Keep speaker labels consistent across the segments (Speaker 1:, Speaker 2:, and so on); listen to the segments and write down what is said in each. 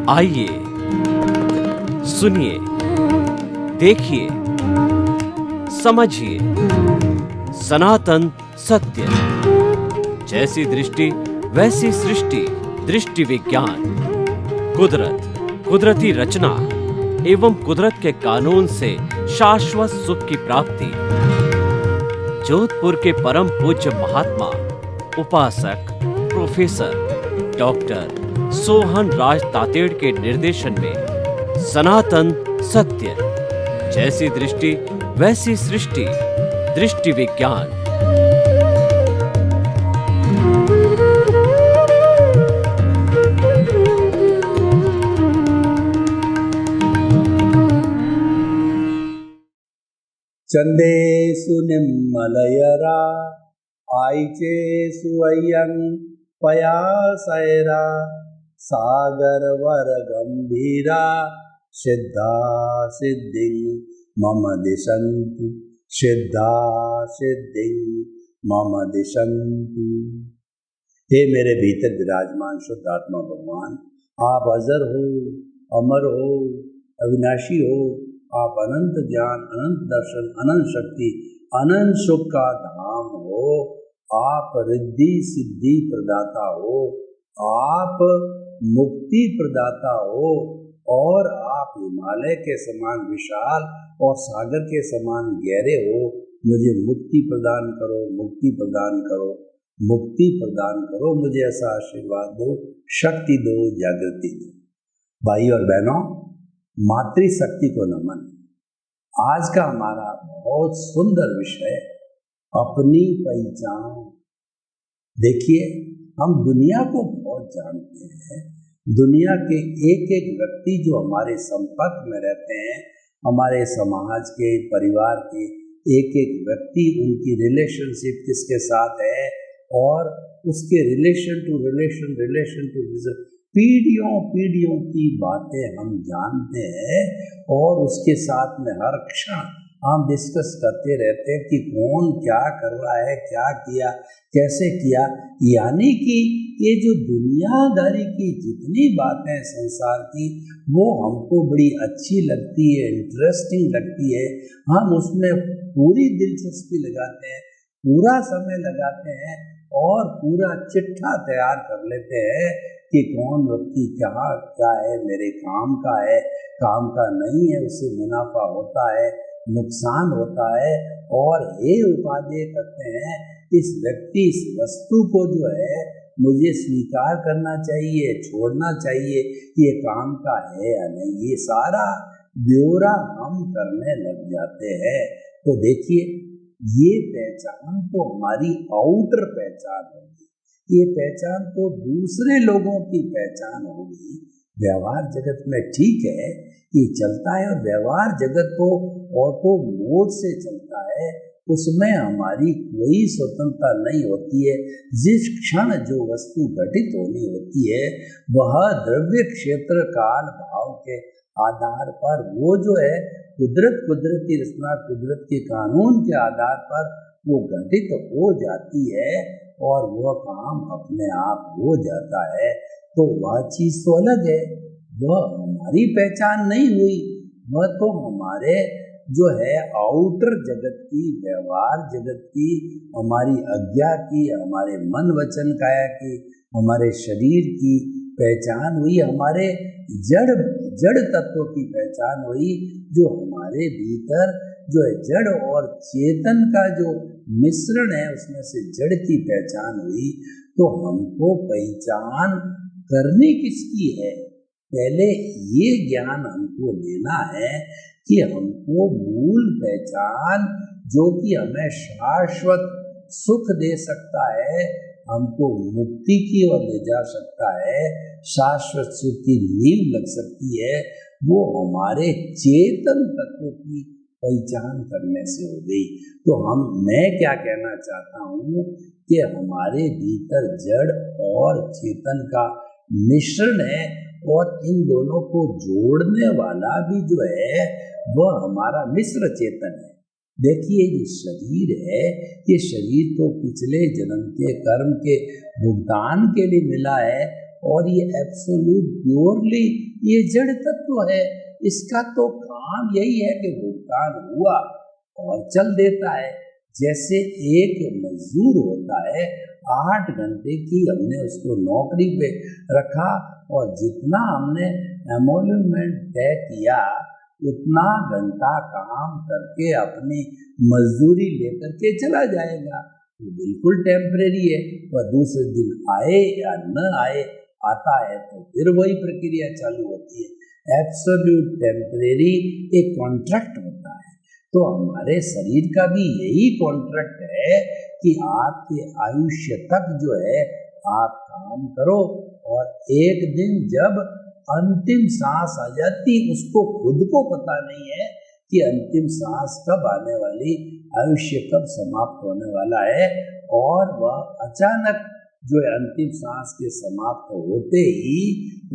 Speaker 1: आइए, सुनिए, देखिए, समझिए सनातन सत्य। जैसी दृष्टि वैसी सृष्टि, दृष्टि विज्ञान। कुदरत, कुदरती रचना एवं कुदरत के कानून से शाश्वत सुख की प्राप्ति। जोधपुर के परम पूज्य महात्मा उपासक प्रोफेसर डॉक्टर सोहन राज तातेड़ के निर्देशन में सनातन सत्य। जैसी दृष्टि वैसी सृष्टि, दृष्टि विज्ञान।
Speaker 2: चंदेषु निम्मलयरा आयिचेषु अय्यं पयासैरा सागरवर गंभीरा सिद्धा सिद्धि मम दिशन्तु सिद्धा सिद्धि मम दिशन्तु। हे मेरे भीतर विराजमान शुद्ध आत्मा भगवान, आप अजर हो, अमर हो, अविनाशी हो। आप अनंत ज्ञान, अनंत दर्शन, अनंत शक्ति, अनंत सुख का धाम हो। आप रिद्धि सिद्धि प्रदाता हो, आप मुक्ति प्रदाता हो, और आप हिमालय के समान विशाल और सागर के समान गहरे हो। मुझे मुक्ति प्रदान करो, मुक्ति प्रदान करो, मुक्ति प्रदान करो। मुझे ऐसा आशीर्वाद दो, शक्ति दो, जागृति दो। भाई और बहनों, मातृशक्ति को नमन। आज का हमारा बहुत सुंदर विषय अपनी पहचान। देखिए, हम दुनिया को बहुत जानते हैं। दुनिया के एक एक व्यक्ति जो हमारे संपर्क में रहते हैं, हमारे समाज के, परिवार के एक एक व्यक्ति, उनकी रिलेशनशिप किसके साथ है, और उसके रिलेशन टू पीढ़ियों पीढ़ियों की बातें हम जानते हैं, और उसके साथ में हर क्षण हम डिस्कस करते रहते हैं कि कौन क्या कर रहा है, क्या किया, कैसे किया। यानी कि ये जो दुनियादारी की जितनी बातें संसार की, वो हमको बड़ी अच्छी लगती है, इंटरेस्टिंग लगती है। हम उसमें पूरी दिलचस्पी लगाते हैं, पूरा समय लगाते हैं, और पूरा चिट्ठा तैयार कर लेते हैं कि कौन व्यक्ति क्या है, मेरे काम का है, काम का नहीं है, उससे मुनाफा होता है, नुकसान होता है, और ये उपादेय करते हैं इस व्यक्ति, इस वस्तु को जो है मुझे स्वीकार करना चाहिए, छोड़ना चाहिए, ये काम का है या नहीं। ये सारा ब्यौरा हम करने लग जाते हैं। तो देखिए, ये पहचान तो हमारी आउटर पहचान होगी, ये पहचान तो दूसरे लोगों की पहचान होगी। व्यवहार जगत में ठीक है, ये चलता है, और व्यवहार जगत तो ऑटो मोड से चलता है, उसमें हमारी कोई स्वतंत्रता नहीं होती है। जिस क्षण जो वस्तु घटित होनी होती है, वह द्रव्य क्षेत्र काल भाव के आधार पर वो जो है कुदरती रचना, कुदरत के कानून के आधार पर वो घटित हो जाती है, और वह काम अपने आप हो जाता है। तो वह चीज तो अलग है, वह हमारी पहचान नहीं हुई, वह तो हमारे जो है आउटर जगत की, व्यवहार जगत की, हमारी आज्ञा की, हमारे मन वचन काया की, हमारे शरीर की पहचान हुई, हमारे जड़ तत्व की पहचान हुई, जो हमारे भीतर जो है जड़ और चेतन का जो मिश्रण है, उसमें से जड़ की पहचान हुई। तो हमको पहचान करनी किसकी है? पहले ये ज्ञान हमको लेना है कि हमको मूल पहचान, जो कि हमें शाश्वत सुख दे सकता है, हमको मुक्ति की ओर ले जा सकता है, शाश्वत सुख की नींव लग सकती है, वो हमारे चेतन तत्व की पहचान करने से हो गई। तो मैं क्या कहना चाहता हूँ कि हमारे भीतर जड़ और चेतन का मिश्रण है, और इन दोनों को जोड़ने वाला भी जो है वह हमारा मिश्र चेतन है। देखिए, ये शरीर है, ये शरीर तो पिछले जन्म के कर्म के भुगतान के लिए मिला है, और ये एब्सोल्यूट प्योरली ये जड़ तत्व है। इसका तो काम यही है कि भुगतान हुआ और चल देता है। जैसे एक मजदूर होता है, 8 घंटे की हमने उसको नौकरी पे रखा और जितना हमने एमोल्यूमेंट तय किया उतना घंटा काम करके अपनी मजदूरी लेकर के चला जाएगा। वो बिल्कुल टेम्परेरी है। वह दूसरे दिन आए या न आए, आता है तो फिर वही प्रक्रिया चालू होती है। एब्सोल्यूट टेम्परेरी एक कॉन्ट्रैक्ट होता है। तो हमारे शरीर का भी यही कॉन्ट्रैक्ट है कि आपके आयुष्य तक जो है आप काम करो और एक दिन जब अंतिम सांस आ जाती, उसको खुद को पता नहीं है कि अंतिम सांस कब आने वाली, आयुष्य कब समाप्त होने वाला है। और वह अचानक जो है अंतिम सांस के समाप्त होते ही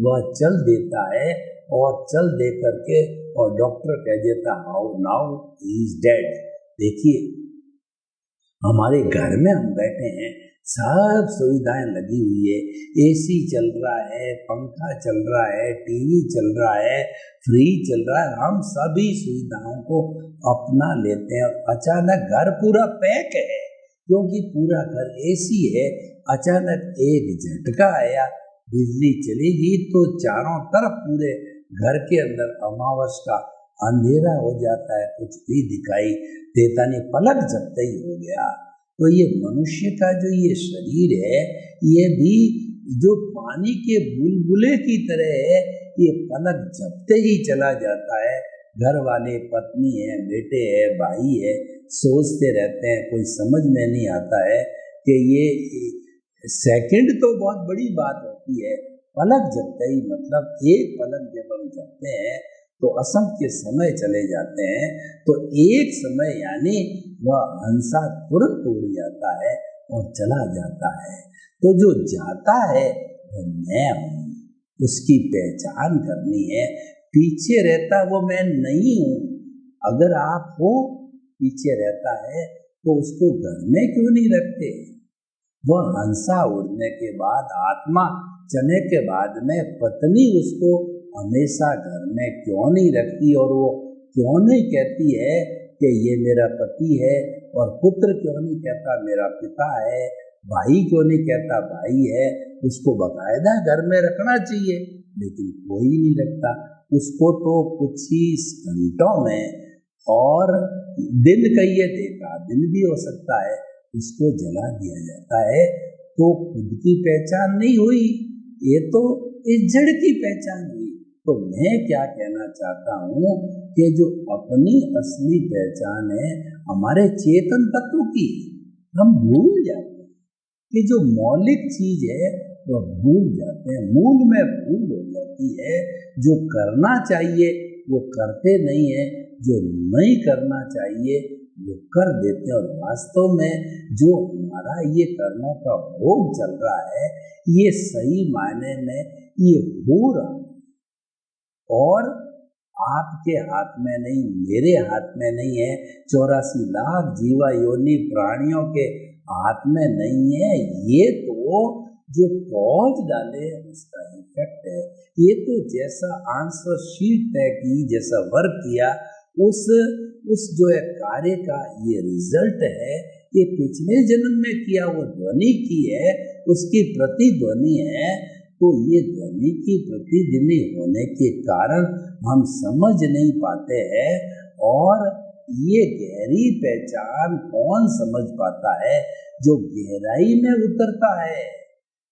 Speaker 2: वह चल देता है और चल दे करके और डॉक्टर कह देता how now he is dead. देखिए हमारे घर में हम बैठे हैं, सब सुविधाएं लगी हुई है, एसी चल रहा है, पंखा चल रहा है, टीवी चल रहा है, फ्रिज चल रहा है, हम सभी सुविधाओं को अपना लेते हैं। अचानक घर पूरा पैक है क्योंकि पूरा घर एसी है। अचानक एक झटका आया, बिजली चलेगी तो चारों तरफ पूरे घर के अंदर अमावस का अंधेरा हो जाता है, कुछ भी दिखाई देता नहीं, पलक झपकते ही हो गया। तो ये मनुष्य का जो ये शरीर है ये भी जो पानी के बुलबुले की तरह है, ये पलक झपकते ही चला जाता है। घर वाले, पत्नी है, बेटे है, भाई है, सोचते रहते हैं, कोई समझ में नहीं आता है कि ये सेकंड तो बहुत बड़ी बात होती है, पलक झपकते ही मतलब एक पलक जब हम झपकते हैं तो असंख्य समय चले जाते हैं। तो एक समय यानी वह हंसा तुरंत उड़ जाता है और चला जाता है। तो जो जाता है वो मैं हूँ, उसकी पहचान करनी है। पीछे रहता वो मैं नहीं हूँ। अगर आप हो पीछे रहता है तो उसको घर में क्यों नहीं रखते? वह हंसा उड़ने के बाद, आत्मा चने के बाद में पत्नी उसको हमेशा घर में क्यों नहीं रखती और वो क्यों नहीं कहती है कि ये मेरा पति है, और पुत्र क्यों नहीं कहता मेरा पिता है, भाई क्यों नहीं कहता भाई है। उसको बाकायदा घर में रखना चाहिए लेकिन कोई नहीं रखता। उसको तो कुछ ही घंटों में, और दिन कहिए देखा दिन भी हो सकता है, उसको जला दिया जाता है। तो खुद की पहचान नहीं हुई, ये तो इस जड़ की पहचान हुई। तो मैं क्या कहना चाहता हूँ कि जो अपनी असली पहचान है हमारे चेतन तत्व की, हम भूल जाते हैं कि जो मौलिक चीज है वह भूल जाते हैं, मूल में भूल हो जाती है। जो करना चाहिए वो करते नहीं है, जो नहीं करना चाहिए वो कर देते हैं। और वास्तव में जो हमारा ये कर्मों का भोग चल रहा है ये सही मायने में ये हो रहा है और आपके हाथ में नहीं, मेरे हाथ में नहीं है, 84 लाख जीवा योनि प्राणियों के हाथ में नहीं है। ये तो जो पहुंच डाले उसका इफेक्ट है। ये तो जैसा आंसर शीट तय की, जैसा वर्क किया, उस जो है कार्य का ये रिजल्ट है। ये पिछले जन्म में किया वो ध्वनि की है, उसकी प्रतिध्वनि है। तो ये ध्वनि की प्रतिध्वनि होने के कारण हम समझ नहीं पाते हैं। और ये गहरी पहचान कौन समझ पाता है? जो गहराई में उतरता है।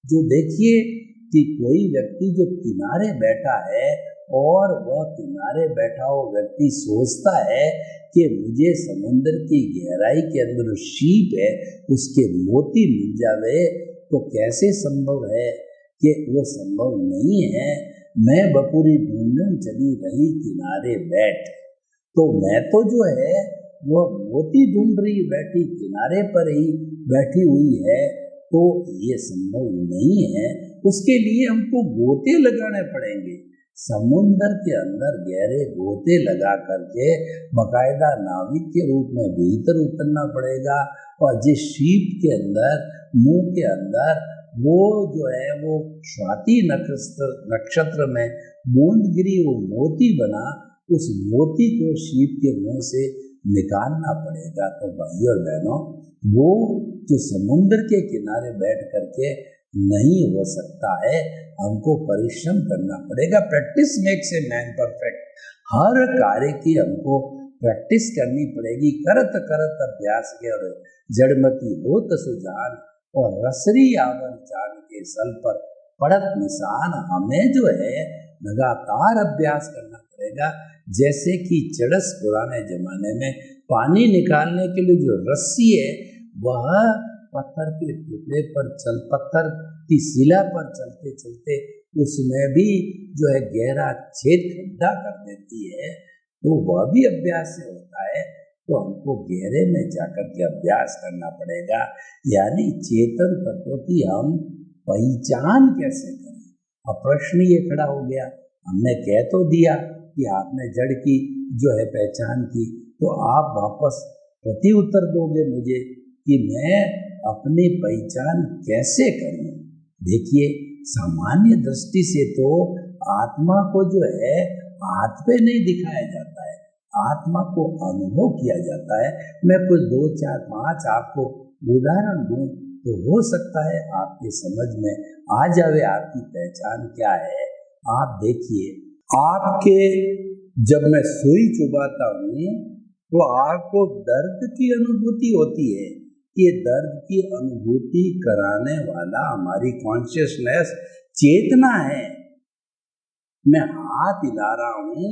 Speaker 2: जो देखिए कि कोई व्यक्ति जो किनारे बैठा है और वह किनारे बैठा हुआ व्यक्ति सोचता है कि मुझे समुद्र की गहराई के अंदर शीप है उसके मोती मिल जावे, तो कैसे संभव है कि वो संभव नहीं है। मैं बपुरी ढूंढन चली रही किनारे बैठ, तो मैं तो जो है वो मोती ढूंढ रही बैठी किनारे पर ही बैठी हुई है, तो ये संभव नहीं है। उसके लिए हमको गोते लगाने पड़ेंगे, समुद्र के अंदर गहरे गोते लगा करके बकायदा नाविक के रूप में भीतर उतरना पड़ेगा। और जिस शीप के अंदर, मुंह के अंदर वो जो है वो स्वाति नक्षत्र में मूंदगिरी वो मोती बना, उस मोती को शिव के मुंह से निकालना पड़ेगा। तो भाइयों और बहनों, वो जो समुद्र के किनारे बैठ करके नहीं हो सकता है, हमको परिश्रम करना पड़ेगा। Practice makes a man perfect. हर कार्य की हमको प्रैक्टिस करनी पड़ेगी। करत करत अभ्यास के और जड़मती होत सुजान, और रसरी आवन जान के सल पर पड़त निशान। हमें जो है लगातार अभ्यास करना पड़ेगा। जैसे कि चरस पुराने जमाने में पानी निकालने के लिए जो रस्सी है, वह पत्थर के टुकड़े पर पत्थर की शिला पर चलते चलते उसमें भी जो है गहरा छेद खड्डा कर देती है। तो वह भी अभ्यास से होता है। तो हमको गहरे में जाकर के अभ्यास करना पड़ेगा। यानी चेतन तत्व की हम पहचान कैसे करें। अब प्रश्न ये खड़ा हो गया, हमने कह तो दिया कि आपने जड़ की जो है पहचान की, तो आप वापस प्रति उत्तर दोगे मुझे कि मैं अपनी पहचान कैसे करूं। देखिए, सामान्य दृष्टि से तो आत्मा को जो है हाथ पे नहीं दिखाया जाता है, आत्मा को अनुभव किया जाता है। मैं कुछ 2, 4, 5 आपको उदाहरण दूं तो हो सकता है आपके समझ में आ जावे आपकी पहचान क्या है। आप देखिए, आपके जब मैं सुई चुभाता हूँ तो आपको दर्द की अनुभूति होती है। ये दर्द की अनुभूति कराने वाला हमारी कॉन्शियसनेस चेतना है। मैं हाथ हिला रहा हूँ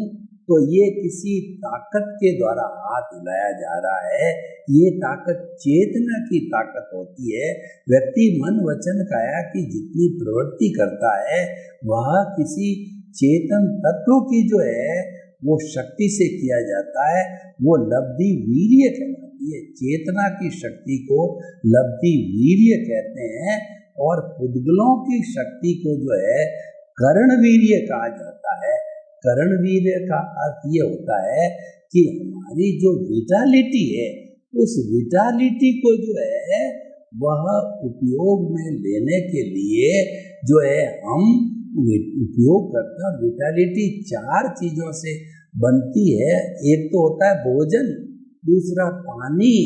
Speaker 2: तो ये किसी ताकत के द्वारा हाथ हिलाया जा रहा है। ये ताकत चेतना की ताकत होती है। व्यक्ति मन वचन काया की जितनी प्रवृत्ति करता है वह किसी चेतन तत्व की जो है वो शक्ति से किया जाता है। वो लब्धि वीर्य कहलाती है। चेतना की शक्ति को लब्धि वीर्य कहते हैं, और पुद्गलों की शक्ति को जो है कर्ण वीर्य कहा जाता है। कर्ण वीर्य का अर्थ ये होता है कि हमारी जो विटालिटी है, उस विटालिटी को जो है वह उपयोग में लेने के लिए जो है हम उपयोग करते हैं। विटालिटी 4 चीजों से बनती है। एक तो होता है भोजन, दूसरा पानी,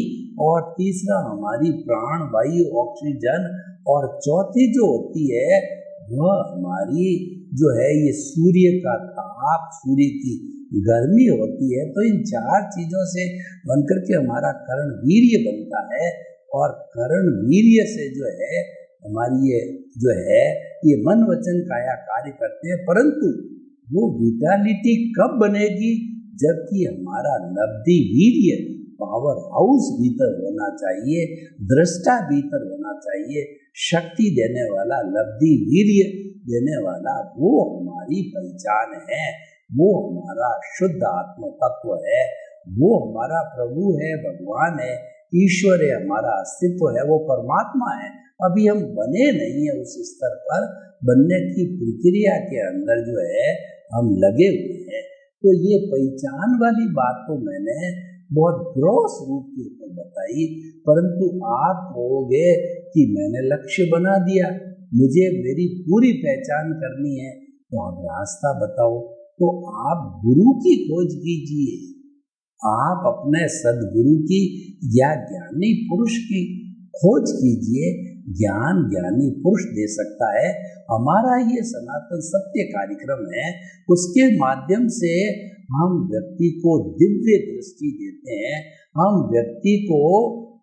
Speaker 2: और तीसरा हमारी प्राण वायु ऑक्सीजन, और चौथी जो होती है वह हमारी जो है ये सूर्य का ताप, सूर्य की गर्मी होती है। तो इन 4 चीजों से बनकर के हमारा कर्ण वीर्य बनता है, और कर्ण वीर्य से जो है हमारी ये जो है ये मन वचन काया कार्य करते हैं। परंतु वो विटालिटी कब बनेगी, जबकि हमारा लब्धि वीर्य पावर हाउस भीतर होना चाहिए, दृष्टा भीतर होना चाहिए, शक्ति देने वाला, लब्धि वीर्य देने वाला, वो हमारी पहचान है। वो हमारा शुद्ध आत्म तत्व है। वो हमारा प्रभु है, भगवान है, ईश्वर है, हमारा अस्तित्व है, वो परमात्मा है। अभी हम बने नहीं है उस स्तर पर। बनने की प्रक्रिया के अंदर जो है हम लगे हुए हैं। तो ये पहचान वाली बात तो मैंने बहुत ग्रॉस रूप के ऊपर बताई, परंतु आप कहोगे कि मैंने लक्ष्य बना दिया, मुझे मेरी पूरी पहचान करनी है, तो आप रास्ता बताओ। तो आप गुरु की खोज कीजिए। आप अपने सदगुरु की या ज्ञानी पुरुष की खोज कीजिए। ज्ञान ज्ञानी पुरुष दे सकता है। हमारा ये सनातन सत्य कार्यक्रम है, उसके माध्यम से हम व्यक्ति को दिव्य दृष्टि देते हैं। हम व्यक्ति को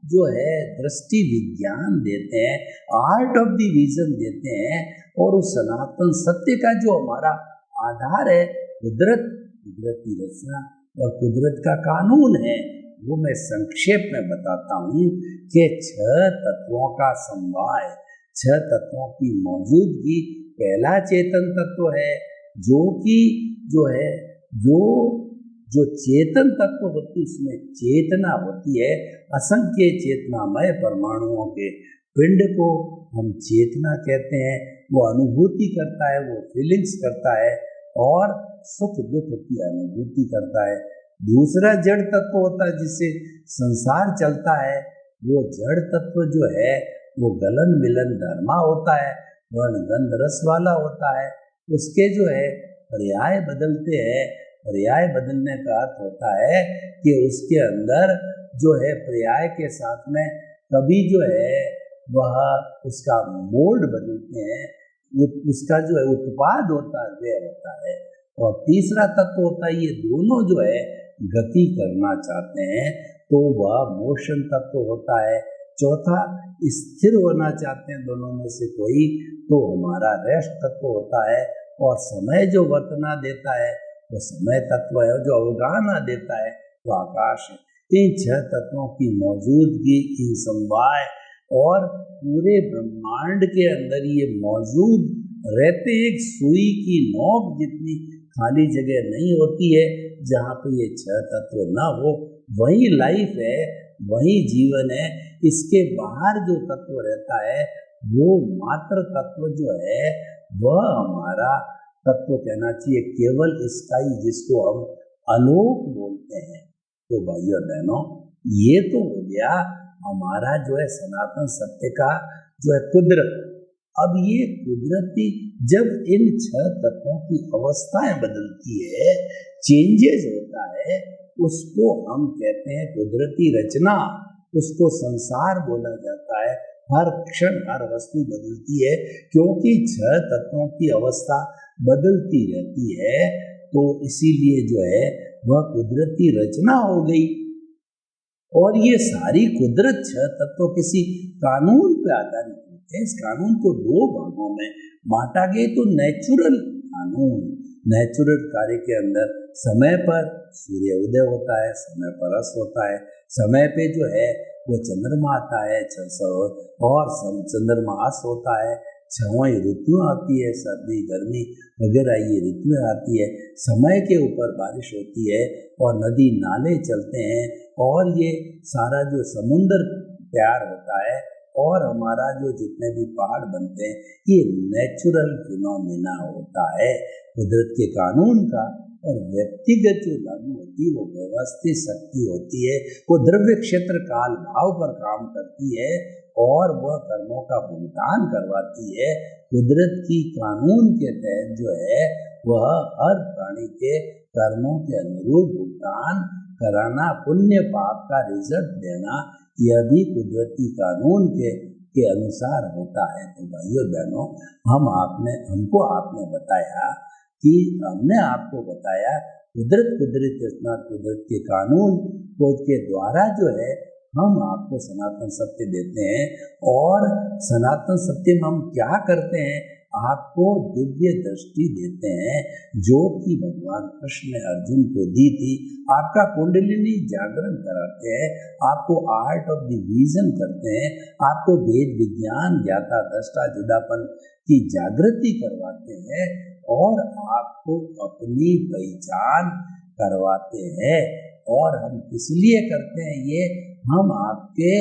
Speaker 2: जो है दृष्टि विज्ञान देते हैं, आर्ट ऑफ द विजन देते हैं। और उस सनातन सत्य का जो हमारा आधार है कुदरत, कुदरती रचना और कुदरत का कानून है, वो मैं संक्षेप में बताता हूँ कि 6 तत्वों का समवाय, 6 तत्वों की मौजूदगी पहला चेतन तत्व है, जो कि जो है जो चेतन तत्व होती है उसमें चेतना होती है। असंख्य चेतनामय परमाणुओं के पिंड को हम चेतना कहते हैं। वो अनुभूति करता है, वो फीलिंग्स करता है और सुख दुख की अनुभूति करता है। दूसरा जड़ तत्व होता है जिससे संसार चलता है। वो जड़ तत्व जो है वो गलन मिलन धर्मा होता है, वर्ण गंध रस वाला होता है। उसके जो है पर्याय बदलते हैं। पर्याय बदलने का अर्थ होता है कि उसके अंदर जो है पर्याय के साथ में कभी जो है वह उसका मोल्ड बदलते हैं, उसका जो है उत्पाद होता है वे होता है। और तीसरा तत्व होता है, ये दोनों जो है गति करना चाहते हैं तो वह मोशन तत्व होता है। चौथा स्थिर होना चाहते हैं दोनों में से कोई तो हमारा रेस्ट तत्व होता है। और समय जो वर्तना देता है वो समय तत्व है, जो अवगाहना देता है वो आकाश है। इन 6 तत्वों की मौजूदगी, इन समवाय और पूरे ब्रह्मांड के अंदर ये मौजूद रहते। एक सुई की नोक जितनी खाली जगह नहीं होती है जहाँ पे ये 6 तत्व ना हो, वही लाइफ है, वही जीवन है। इसके बाहर जो तत्व रहता है वो मात्र तत्व जो है वह हमारा तत्व कहना चाहिए, केवल इसका ही, जिसको हम अलोक बोलते हैं। तो भाइयों बहनों, ये तो हो गया हमारा जो है सनातन सत्य का जो है कुदरत। अब ये कुदरती जब इन 6 तत्वों की अवस्थाएं बदलती है, चेंजेस होता है, उसको हम कहते हैं कुदरती रचना, उसको संसार बोला जाता है। हर क्षण हर वस्तु बदलती है क्योंकि 6 तत्वों की अवस्था बदलती रहती है, तो इसीलिए जो है वह कुदरती रचना हो गई। और ये सारी कुदरत 6 तत्व किसी कानून पे आधारित होते हैं। इस कानून को 2 भागों में बांटा गया। तो नेचुरल कानून, नेचुरल कार्य के अंदर समय पर सूर्य उदय होता है, समय पर अस्त होता है, समय पे जो है वो चंद्रमा आता है और चंद्रमा अस्त होता है। 6 ऋतुएं आती है, सर्दी गर्मी वगैरह ये ऋतुएं आती है। समय के ऊपर बारिश होती है और नदी नाले चलते हैं और ये सारा जो समुद्र तैयार होता है और हमारा जो जितने भी पहाड़ बनते हैं, ये नेचुरल फिनोमिना होता है कुदरत के कानून का। और व्यक्तिगत जो लागू होती है वो व्यवस्थित शक्ति होती है, वो द्रव्य क्षेत्र काल भाव पर काम करती है और वह कर्मों का भुगतान करवाती है। कुदरत की कानून के तहत जो है वह हर प्राणी के कर्मों के अनुरूप भुगतान कराना, पुण्य पाप का रिजल्ट देना, यह भी कुदरती कानून के अनुसार होता है। तो भाइयों बहनों, हमको आपने बताया कि हमने आपको बताया कुदरत रचना, कुदरत के कानून को के द्वारा जो है हम आपको सनातन सत्य देते हैं। और सनातन सत्य में हम क्या करते हैं, आपको दिव्य दृष्टि देते हैं जो कि भगवान कृष्ण ने अर्जुन को दी थी। आपका कुंडलिनी जागरण कराते हैं, आपको आर्ट ऑफ द विजन करते हैं, आपको वेद विज्ञान ज्ञाता दृष्टा जुदापन की जागृति करवाते हैं और आपको अपनी पहचान करवाते हैं। और हम किस लिए करते हैं ये, हम आपके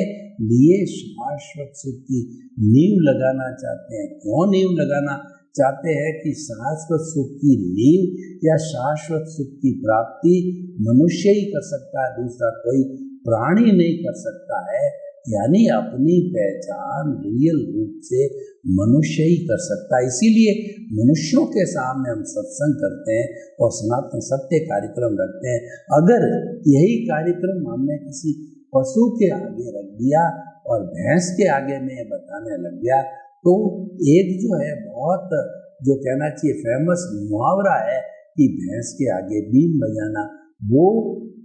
Speaker 2: लिए शाश्वत सुख की नींव लगाना चाहते हैं। क्यों नींव लगाना चाहते हैं कि शाश्वत सुख की नींव या शाश्वत सुख की प्राप्ति मनुष्य ही कर सकता है, दूसरा कोई प्राणी नहीं कर सकता है। यानी अपनी पहचान रियल रूप से मनुष्य ही कर सकता है। इसीलिए मनुष्यों के सामने हम सत्संग करते हैं और सनातन सत्य कार्यक्रम रखते हैं। अगर यही कार्यक्रम हमने किसी पशु के आगे रख दिया और भैंस के आगे में बताने लग गया तो एक जो है बहुत जो कहना चाहिए फेमस मुहावरा है कि भैंस के आगे बीन बजाना, वो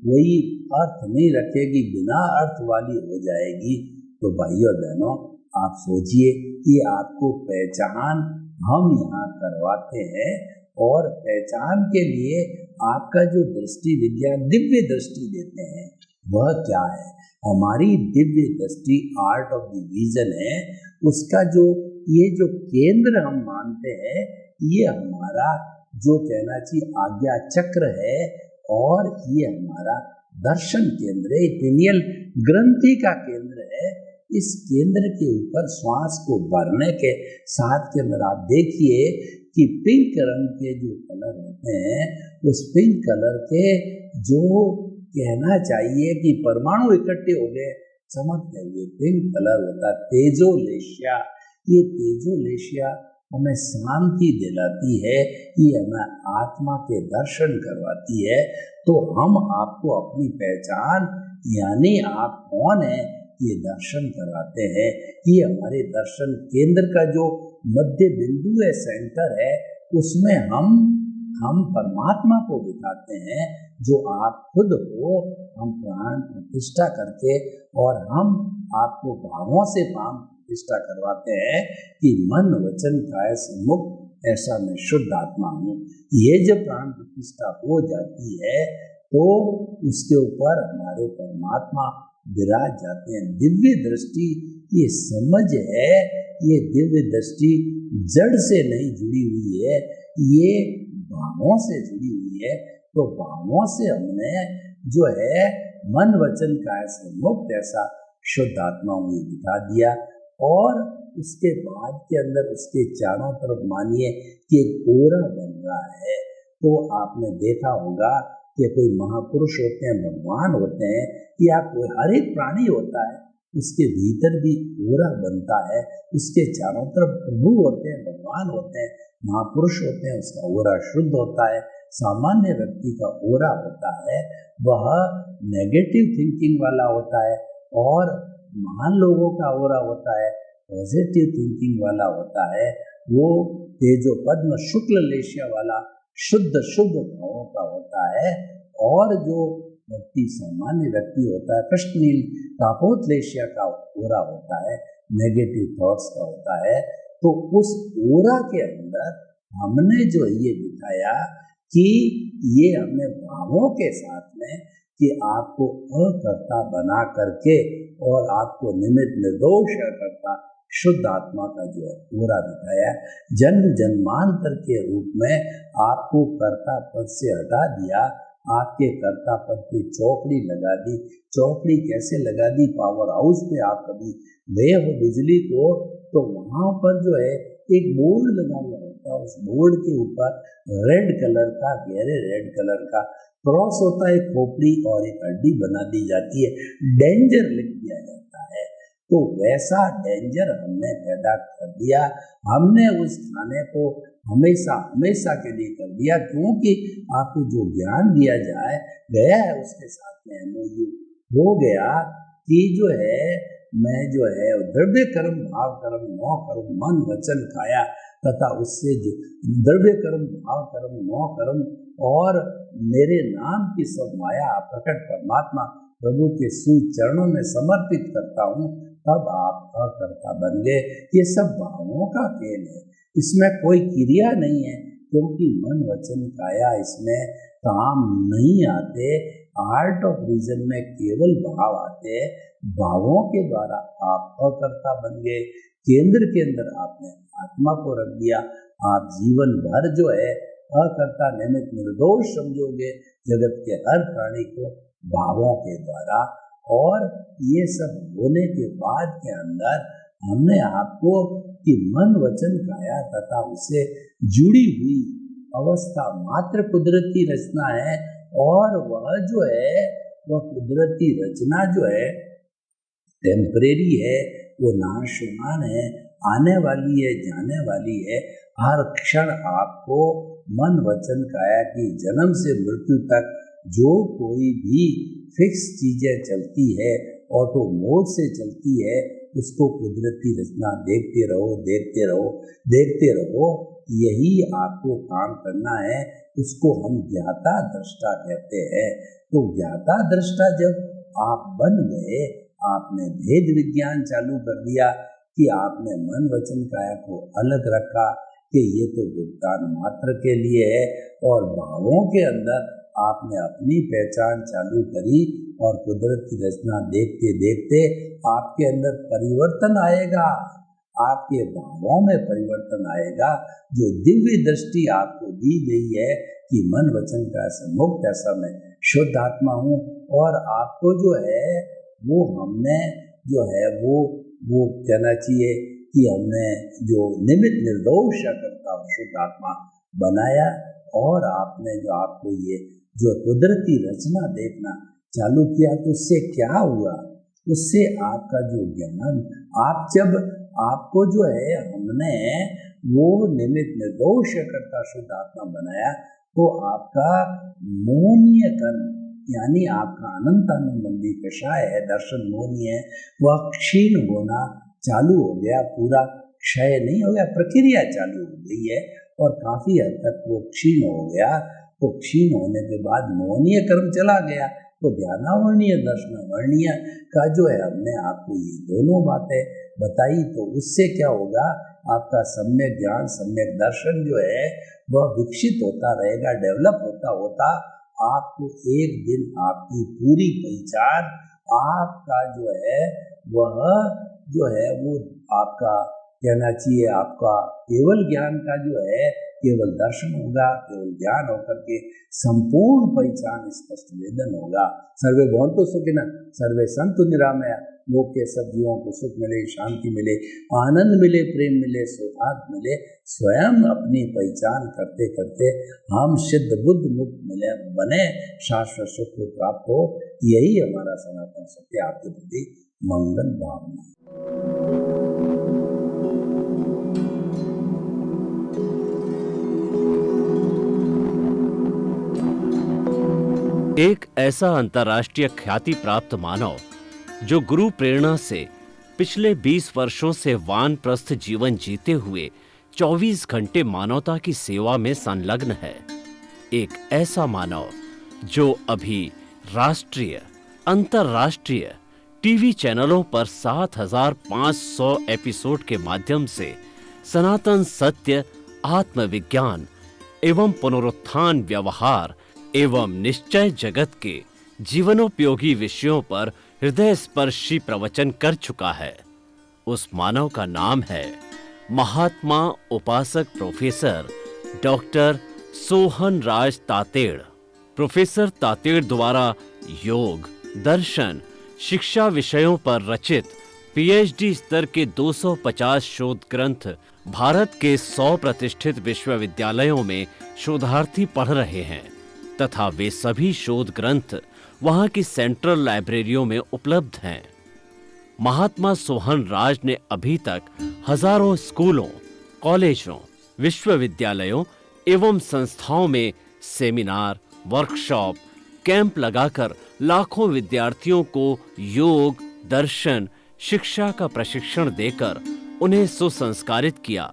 Speaker 2: वही अर्थ नहीं रखेगी, बिना अर्थ वाली हो जाएगी। तो भाइयों बहनों, आप सोचिए कि आपको पहचान हम यहाँ करवाते हैं और पहचान के लिए आपका जो दृष्टि विज्ञान दिव्य दृष्टि देते हैं वह क्या है। हमारी दिव्य दृष्टि आर्ट ऑफ द विजन है। उसका जो ये जो केंद्र हम मानते हैं, ये हमारा जो कहना चाहिए आज्ञा चक्र है और ये हमारा दर्शन केंद्र है, पिनियल ग्रंथि का केंद्र है। इस केंद्र के ऊपर श्वास को भरने के साथ के अंदर आप देखिए कि पिंक रंग के जो कलर होते हैं, उस पिंक कलर के जो कहना चाहिए कि परमाणु इकट्ठे हो गए चमकते हुए पिंक कलर होता है, तेजोलेशिया। ये तेजोलेशिया हमें शांति दिलाती है, ये हमें आत्मा के दर्शन करवाती है। तो हम आपको अपनी पहचान यानी आप कौन है ये दर्शन कराते हैं। ये हमारे दर्शन केंद्र का जो मध्य बिंदु है, सेंटर है, उसमें हम परमात्मा को दिखाते हैं जो आप खुद हो। हम प्राण प्रतिष्ठा करके और हम आपको भावों से काम प्रतिष्ठा करवाते हैं कि मन वचन काया से मुक्त ऐसा मैं शुद्ध आत्मा हूँ। ये जब प्राण प्रतिष्ठा हो जाती है तो उसके ऊपर हमारे परमात्मा विराज जाते हैं। दिव्य दृष्टि ये समझ है, ये दिव्य दृष्टि जड़ से नहीं जुड़ी हुई है, ये भावों से जुड़ी हुई है। तो भावों से हमने जो है मन वचन काया से मुक्त ऐसा शुद्ध आत्मा मुझे दिखा दिया। और उसके बाद के अंदर उसके चारों तरफ मानिए कि एक ओरा बन रहा है। तो आपने देखा होगा कि कोई महापुरुष होते हैं, भगवान होते हैं, या कोई हर एक प्राणी होता है, उसके भीतर भी ओरा बनता है। उसके चारों तरफ प्रभु होते हैं, भगवान होते हैं, महापुरुष होते हैं, उसका ओरा शुद्ध होता है। सामान्य व्यक्ति का ओरा होता है वह नेगेटिव थिंकिंग वाला होता है, और महान लोगों का ओरा होता है पॉजिटिव थिंकिंग वाला होता है। वो तेजो पद्म शुक्ल लेशिया वाला शुद्ध शुद्ध भावों का होता है। और जो व्यक्ति सामान्य व्यक्ति होता है कृष्णनील कापोत लेशिया का ओरा होता है, नेगेटिव थॉट्स का होता है। तो उस ओरा के अंदर हमने जो ये दिखाया कि ये हमने भावों के साथ में कि आपको अकर्ता बना करके और आपको निमित्त निर्दोष करता शुद्ध आत्मा का जो है पूरा दिखाया। जन्म जन्मांतर के रूप में आपको कर्ता पद से हटा दिया, आपके कर्ता पद पे चौकड़ी लगा दी। चौकड़ी कैसे लगा दी? पावर हाउस पे आप कभी गए हो बिजली को, तो वहाँ पर जो है एक बोर्ड लगा हुआ होता है, उस बोर्ड के ऊपर रेड कलर का, गहरे रेड कलर का क्रॉस होता है, खोपड़ी और एक हड्डी बना दी जाती है, डेंजर लिख दिया जाता है। तो वैसा डेंजर हमने पैदा कर दिया। हमने उस खाने को हमेशा हमेशा के लिए कर दिया, क्योंकि आपको जो ज्ञान दिया जाए गया है उसके साथ में एमओयू हो गया कि जो है मैं जो है द्रव्य कर्म भाव कर्म नौ कर्म मन वचन काया तथा उससे जो द्रव्य कर्म भाव कर्म नौ कर्म और मेरे नाम की सब माया प्रकट परमात्मा प्रभु के चरणों में समर्पित करता हूँ, तब आप अकर्ता बन गए। ये सब भावों का खेल है, इसमें कोई क्रिया नहीं है, क्योंकि मन वचन काया इसमें काम नहीं आते। आर्ट ऑफ रीजन में केवल भाव आते हैं। भावों के द्वारा आप अकर्ता बन गए। केंद्र के अंदर आपने आत्मा को रख दिया। आप जीवन भर जो है अकर्ता निमित्त निर्दोष समझोगे जगत के हर प्राणी को भावों के द्वारा। और ये सब होने के बाद के अंदर हमने आपको कि मन वचन काया तथा उससे जुड़ी हुई अवस्था मात्र कुदरती रचना है, और वह जो है वह कुदरती रचना जो है टेम्परेरी है, वो नाशवान है, आने वाली है, जाने वाली है। हर क्षण आपको मन वचन काया की जन्म से मृत्यु तक जो कोई भी फिक्स चीजें चलती है ऑटो मोड से चलती है, उसको कुदरती रचना देखते रहो देखते रहो देखते रहो। यही आपको काम करना है, उसको हम ज्ञाता दृष्टा कहते हैं। तो ज्ञाता दृष्टा जब आप बन गए, आपने भेद विज्ञान चालू कर दिया कि आपने मन वचन काया को अलग रखा कि ये तो भुगतान मात्र के लिए है, और भावों के अंदर आपने अपनी पहचान चालू करी, और कुदरत की रचना देखते देखते आपके अंदर परिवर्तन आएगा, आपके भावों में परिवर्तन आएगा। जो दिव्य दृष्टि आपको दी गई है कि मन वचन का से मुक्त ऐसा मैं शुद्ध आत्मा हूँ, और आपको जो है वो हमने जो है वो कहना चाहिए कि हमने जो निमित्त निर्दोष करता शुद्ध आत्मा बनाया। और आपने जो आपको ये जो कुदरती रचना देखना चालू किया, तो उससे क्या हुआ उससे आपका जो ज्ञान, आप जब आपको जो है हमने वो निमित्त निर्दोष करता शुद्ध आत्मा बनाया, तो आपका मोनीय कर्म यानी आपका अनंतानुबंधी कषाय है, दर्शन मोनीय है, वह क्षीण होना चालू हो गया, पूरा क्षय नहीं हो गया, प्रक्रिया चालू हो गई है और काफी हद तक वो क्षीण हो गया। तो क्षीण होने के बाद मोहनीय कर्म चला गया, तो ज्ञानावर्णीय दर्शनावर्णीय का जो है हमने आपको ये दोनों बातें बताई, तो उससे क्या होगा, आपका सम्यक ज्ञान सम्यक दर्शन जो है वह विकसित होता रहेगा, डेवलप होता होता आपको एक दिन आपकी पूरी पहचान, आपका जो है वह जो है वो आपका कहना चाहिए आपका केवल ज्ञान का जो है केवल दर्शन होगा, केवल ज्ञान होकर के संपूर्ण पहचान स्पष्ट वेदन होगा। सर्वे भवन्तु सुखिनः, सर्वे सन्तु निरामया, लोक के सब जीवों को सुख मिले, शांति मिले, आनंद मिले, प्रेम मिले, सौभाग्य मिले। स्वयं अपनी पहचान करते करते हम सिद्ध बुद्ध मुक्त मिले बने, शाश्वत सुख को प्राप्त हो। यही हमारा सनातन सत्य आपके प्रति मंगल भावना।
Speaker 1: एक ऐसा अंतर्राष्ट्रीय ख्याति प्राप्त मानव जो गुरु प्रेरणा से पिछले 20 वर्षों से वानप्रस्थ जीवन जीते हुए 24 घंटे मानवता की सेवा में संलग्न है। एक ऐसा मानव जो अभी राष्ट्रीय, अंतर्राष्ट्रीय टीवी चैनलों पर 7,500 एपिसोड के माध्यम से सनातन सत्य, आत्मविज्ञान एवं पुनरुत्थान व्यवहार एवं निश्चय जगत के जीवनोपयोगी विषयों पर हृदय स्पर्शी प्रवचन कर चुका है। उस मानव का नाम है महात्मा उपासक प्रोफेसर डॉक्टर सोहन राज तातेड़। प्रोफेसर तातेड़ द्वारा योग, दर्शन, शिक्षा विषयों पर रचित पीएचडी स्तर के 250 शोध ग्रंथ भारत के 100 प्रतिष्ठित विश्वविद्यालयों में शोधार्थी पढ़ रहे हैं तथा वे सभी शोध ग्रंथ वहां की सेंट्रल लाइब्रेरियों में उपलब्ध हैं। महात्मा सोहन राज ने अभी तक हजारों स्कूलों, कॉलेजों, विश्वविद्यालयों एवं संस्थाओं में सेमिनार, वर्कशॉप, कैंप लगाकर लाखों विद्यार्थियों को योग, दर्शन, शिक्षा का प्रशिक्षण देकर उन्हें सुसंस्कारित किया।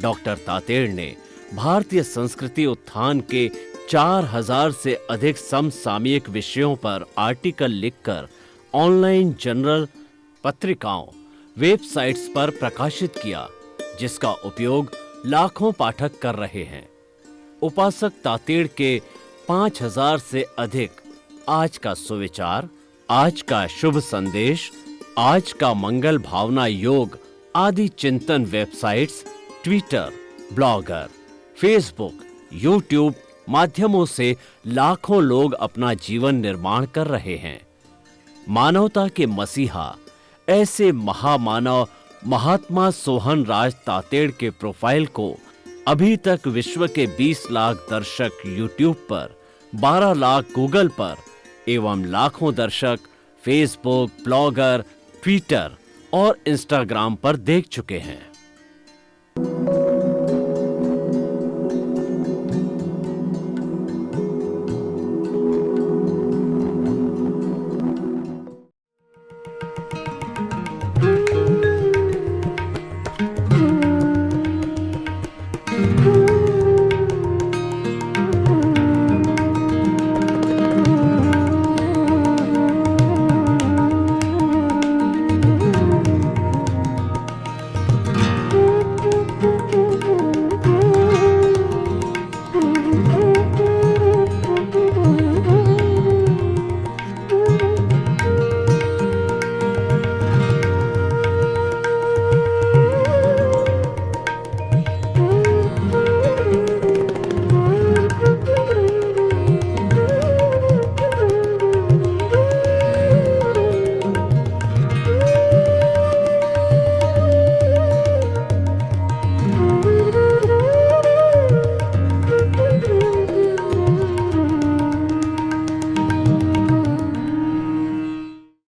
Speaker 1: डॉक्टर तातेड़ ने भारतीय संस्कृति उत्थान के 4000 से अधिक समसामयिक विषयों पर आर्टिकल लिखकर ऑनलाइन जर्नल, पत्रिकाओं, वेबसाइट्स पर प्रकाशित किया, जिसका उपयोग लाखों पाठक कर रहे हैं। उपासक तातेड़ के 5000 से अधिक आज का सुविचार, आज का शुभ संदेश, आज का मंगल भावना योग आदि चिंतन websites, Twitter, blogger, Facebook, YouTube माध्यमों से लाखों लोग अपना जीवन निर्माण कर रहे हैं। मानवता के मसीहा ऐसे महामानव महात्मा सोहन राज तातेड़ के प्रोफाइल को अभी तक विश्व के 20 लाख दर्शक यूट्यूब पर, 12 लाख गूगल पर एवं लाखों दर्शक फेसबुक, ब्लॉगर, ट्विटर और इंस्टाग्राम पर देख चुके हैं।